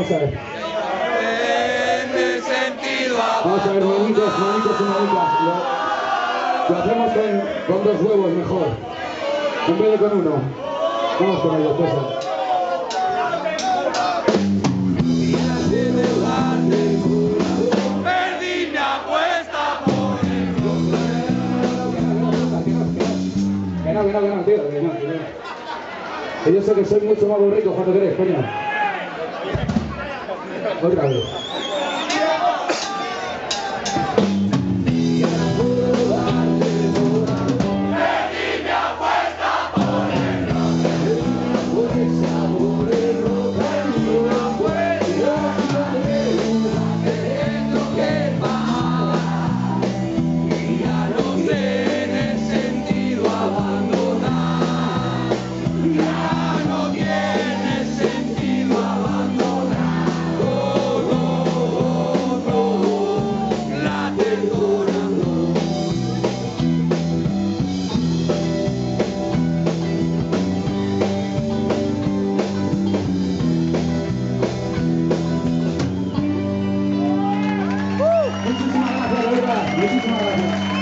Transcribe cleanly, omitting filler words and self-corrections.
Vamos a ver. Tiene sentido Vamos a ver, manitos y manitas. Lo hacemos con dos huevos mejor. En vez de con uno. Vamos con ello, César. Perdí mi apuesta por el Que no, tío. Que yo sé que soy mucho más burrico cuando querés, coño. Otra vez. Muchísimas gracias.